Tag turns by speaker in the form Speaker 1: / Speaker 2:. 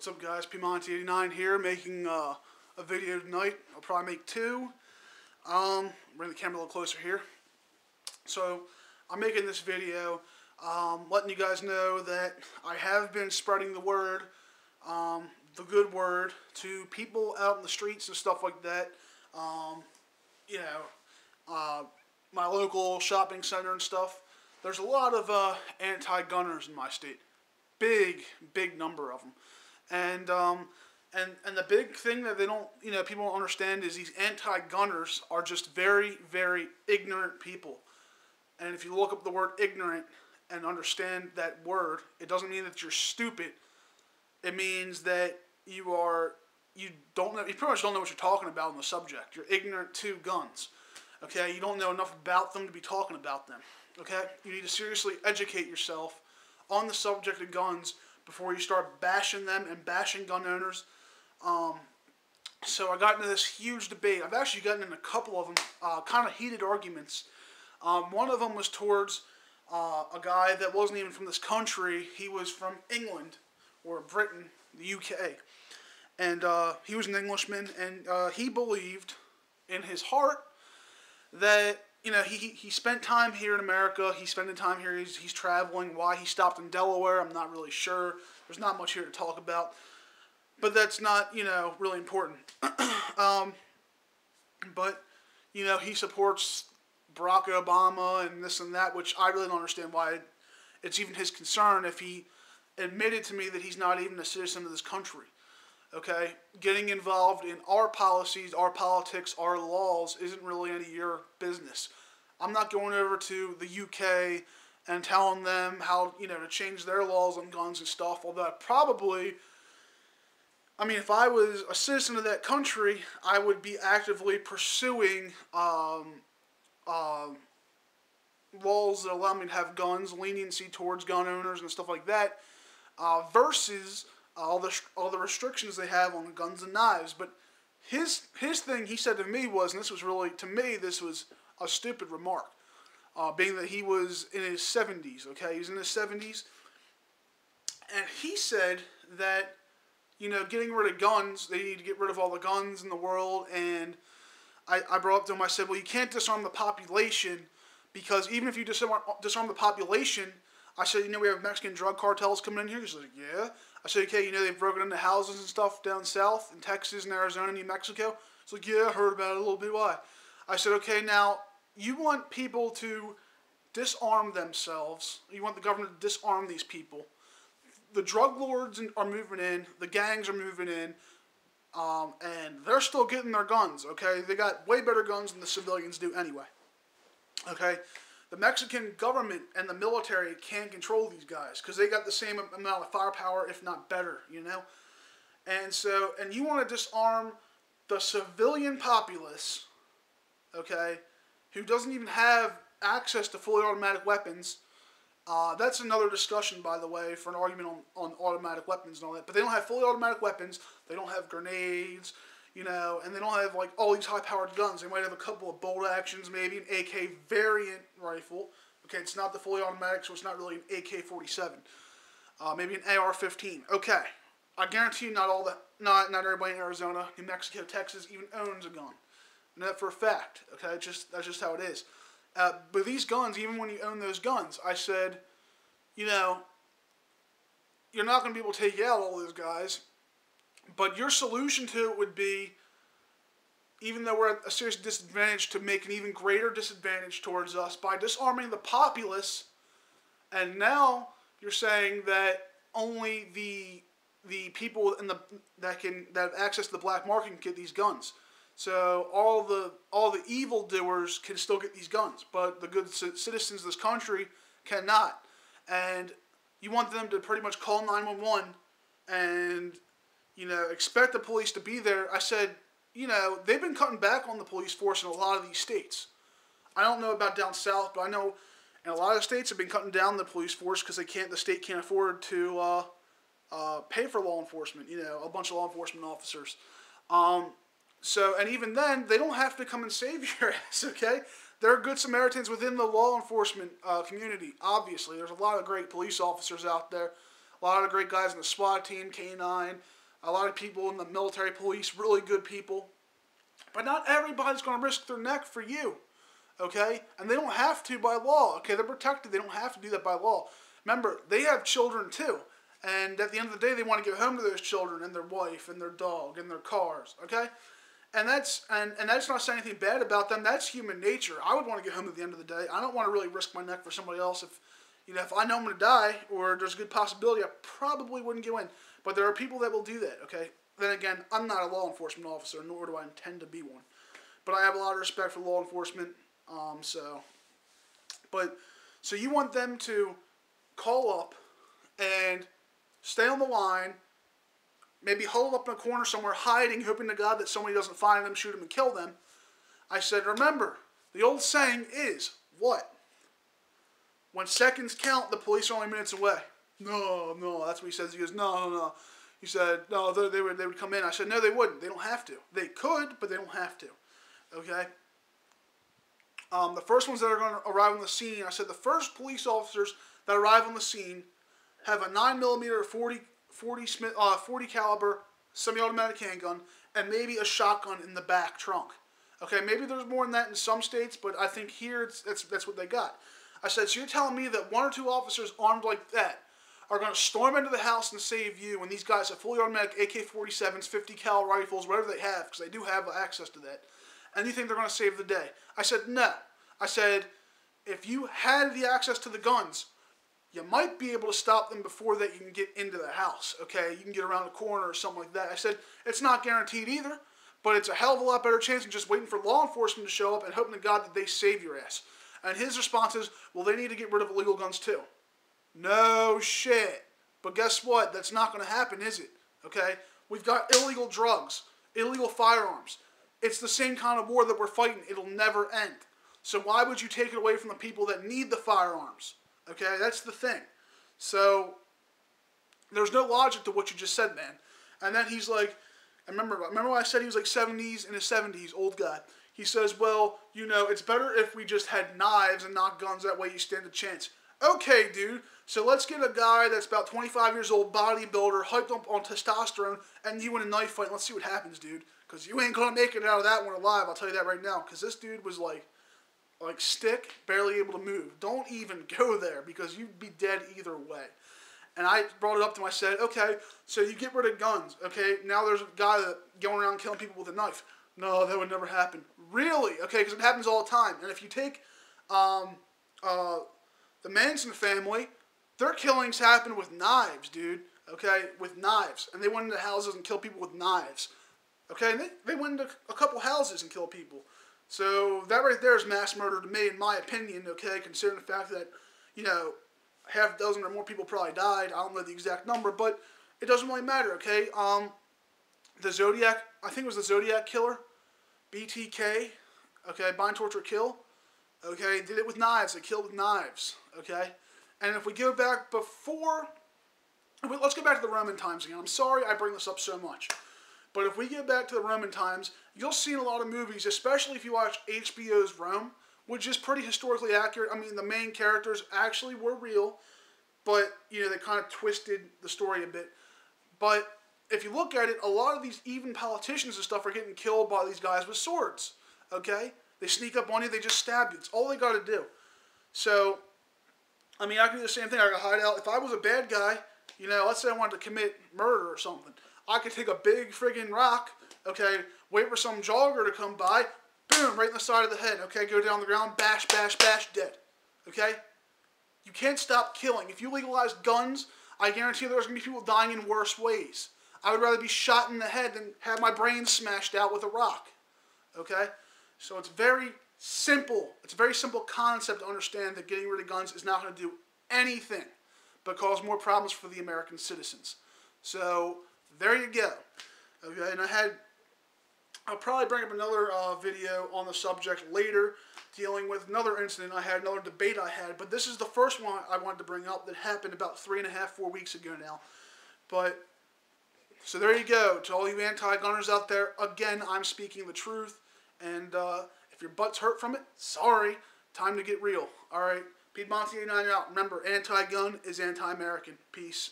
Speaker 1: What's up, guys? P-Monty89 here, making a video tonight. I'll probably make two. Bring the camera a little closer here. So, I'm making this video, letting you guys know that I have been spreading the word, the good word, to people out in the streets and stuff like that. My local shopping center and stuff. There's a lot of anti-gunners in my state. Big number of them. And the big thing that they don't, people don't understand is these anti-gunners are just very ignorant people. And if you look up the word ignorant and understand that word, it doesn't mean that you're stupid. It means that you pretty much don't know what you're talking about on the subject. You're ignorant to guns. Okay? You don't know enough about them to be talking about them. Okay? You need to seriously educate yourself on the subject of guns before you start bashing them and bashing gun owners. So I got into this huge debate. I've actually gotten in a couple of them, kind of heated arguments. One of them was towards a guy that wasn't even from this country. He was from England, or Britain, the UK. And he was an Englishman, and he believed in his heart that, he spent time here in America. He's spending time here. He's traveling. Why he stopped in Delaware, I'm not really sure. There's not much here to talk about. But that's not, really important. But, he supports Barack Obama and this and that, which I really don't understand why it's even his concern if he admitted to me that he's not even a citizen of this country. Okay? Getting involved in our policies, our politics, our laws isn't really any of your business. I'm not going over to the UK and telling them how, to change their laws on guns and stuff, although if I was a citizen of that country, I would be actively pursuing laws that allow me to have guns, leniency towards gun owners and stuff like that, versus all the restrictions they have on guns and knives. But his thing he said to me was, and this was really, to me, this was a stupid remark, being that he was in his 70s, okay? He was in his 70s, and he said that, getting rid of guns, they need to get rid of all the guns in the world, and I brought up to him, I said, well, you can't disarm the population, because even if you disarm the population, I said, we have Mexican drug cartels coming in here. He's like, yeah. I said, okay, they've broken into houses and stuff down south in Texas and Arizona and New Mexico. He's like, yeah, I heard about it a little bit. Why? I said, okay, now, you want people to disarm themselves. You want the government to disarm these people. The drug lords are moving in. The gangs are moving in. And they're still getting their guns, okay? They got way better guns than the civilians do anyway. Okay? The Mexican government and the military can't control these guys because they got the same amount of firepower, if not better, And you want to disarm the civilian populace, okay, who doesn't even have access to fully automatic weapons. That's another discussion, by the way, for an argument on automatic weapons and all that. But they don't have fully automatic weapons. They don't have grenades, and they don't have, all these high-powered guns. They might have a couple of bolt actions, maybe an AK variant rifle. Okay, it's not the fully automatic, so it's not really an AK-47. Maybe an AR-15. Okay. I guarantee you not everybody in Arizona, New Mexico, Texas even owns a gun. I know that for a fact. Okay, that's just how it is. But these guns, even when you own those guns, I said, you're not going to be able to take out all those guys. But your solution to it would be, even though we're at a serious disadvantage, to make an even greater disadvantage towards us by disarming the populace. And now you're saying that only the people that have access to the black market can get these guns. So all the evildoers can still get these guns, but the good citizens of this country cannot. And you want them to pretty much call 911 and expect the police to be there. I said, they've been cutting back on the police force in a lot of these states. I don't know about down south, but I know in a lot of states have been cutting down the police force because the state can't afford to pay for law enforcement. A bunch of law enforcement officers. And even then, they don't have to come and save your ass, okay? There are good Samaritans within the law enforcement community, obviously. There's a lot of great police officers out there. A lot of great guys in the SWAT team, K9, a lot of people in the military police, really good people. But not everybody's going to risk their neck for you, okay? And they don't have to by law, okay? They're protected. They don't have to do that by law. Remember, they have children too. And at the end of the day, they want to get home to those children and their wife and their dog and their cars, okay? And that's not saying anything bad about them. That's human nature. I would want to get home at the end of the day. I don't want to really risk my neck for somebody else. If I know I'm going to die or there's a good possibility, I probably wouldn't go in. But there are people that will do that, okay? Then again, I'm not a law enforcement officer, nor do I intend to be one. But I have a lot of respect for law enforcement. So you want them to call up and stay on the line, maybe hold up in a corner somewhere hiding, hoping to God that somebody doesn't find them, shoot them, and kill them. I said, remember, the old saying is, what? When seconds count, the police are only minutes away. No, that's what he says. He goes, no. He said, no, they would come in. I said, no, they wouldn't. They don't have to. They could, but they don't have to. Okay? The first ones that are going to arrive on the scene, I said the first police officers that arrive on the scene have a 9mm 40 caliber semi-automatic handgun and maybe a shotgun in the back trunk. Okay, maybe there's more than that in some states, but I think here that's what they got. I said, so you're telling me that 1 or 2 officers armed like that are going to storm into the house and save you when these guys have fully automatic AK-47s, 50 cal rifles, whatever they have, because they do have access to that, and you think they're going to save the day? I said, no. I said, if you had the access to the guns, you might be able to stop them before they can get into the house, okay? You can get around the corner or something like that. I said, it's not guaranteed either, but it's a hell of a lot better chance than just waiting for law enforcement to show up and hoping to God that they save your ass. And his response is, well, they need to get rid of illegal guns too. No shit. But guess what? That's not going to happen, is it? Okay? We've got illegal drugs, illegal firearms. It's the same kind of war that we're fighting. It'll never end. So why would you take it away from the people that need the firearms? Okay? That's the thing. So there's no logic to what you just said, man. And then he's like, remember when I said he was like 70s, in his 70s, old guy. He says, well, you know, it's better if we just had knives and not guns. That way you stand a chance. Okay, dude. So let's get a guy that's about 25 years old, bodybuilder, hyped up on testosterone, and you in a knife fight. Let's see what happens, dude. Because you ain't going to make it out of that one alive, I'll tell you that right now. Because this dude was like stick, barely able to move. Don't even go there, because you'd be dead either way. And I brought it up to him. I said, okay, so you get rid of guns. Okay, now there's a guy that going around killing people with a knife. No, that would never happen. Really? Okay, because it happens all the time. And if you take the Manson family, their killings happen with knives, dude. Okay, with knives. And they went into houses and killed people with knives. Okay, and they went into a couple houses and killed people. So that right there is mass murder to me, in my opinion, okay, considering the fact that, you know, half a dozen or more people probably died. I don't know the exact number, but it doesn't really matter, okay? The Zodiac, I think it was the Zodiac killer, BTK, okay, bind, torture, kill, okay, did it with knives. They killed with knives, okay? And if we go back before, let's go back to the Roman times again. I'm sorry I bring this up so much. But if we get back to the Roman times, you'll see in a lot of movies, especially if you watch HBO's Rome, which is pretty historically accurate. I mean, the main characters actually were real, but, you know, they kind of twisted the story a bit. But if you look at it, a lot of these even politicians and stuff are getting killed by these guys with swords, okay? They sneak up on you, they just stab you. It's all they got to do. So, I mean, I can do the same thing. I can hide out. If I was a bad guy, you know, let's say I wanted to commit murder or something, I could take a big friggin' rock, okay, wait for some jogger to come by, boom, right in the side of the head, okay, go down the ground, bash, bash, bash, dead, okay? You can't stop killing. If you legalize guns, I guarantee there's going to be people dying in worse ways. I would rather be shot in the head than have my brain smashed out with a rock, okay? So it's very simple. It's a very simple concept to understand that getting rid of guns is not going to do anything but cause more problems for the American citizens. So there you go. Okay, and I'll probably bring up another video on the subject later, dealing with another incident I had, another debate I had, but this is the first one I wanted to bring up that happened about 3.5, 4 weeks ago now. But, so there you go. To all you anti-gunners out there, again, I'm speaking the truth, and if your butt's hurt from it, sorry, time to get real. Alright, Piedmonte 89 out. Remember, anti-gun is anti-American. Peace.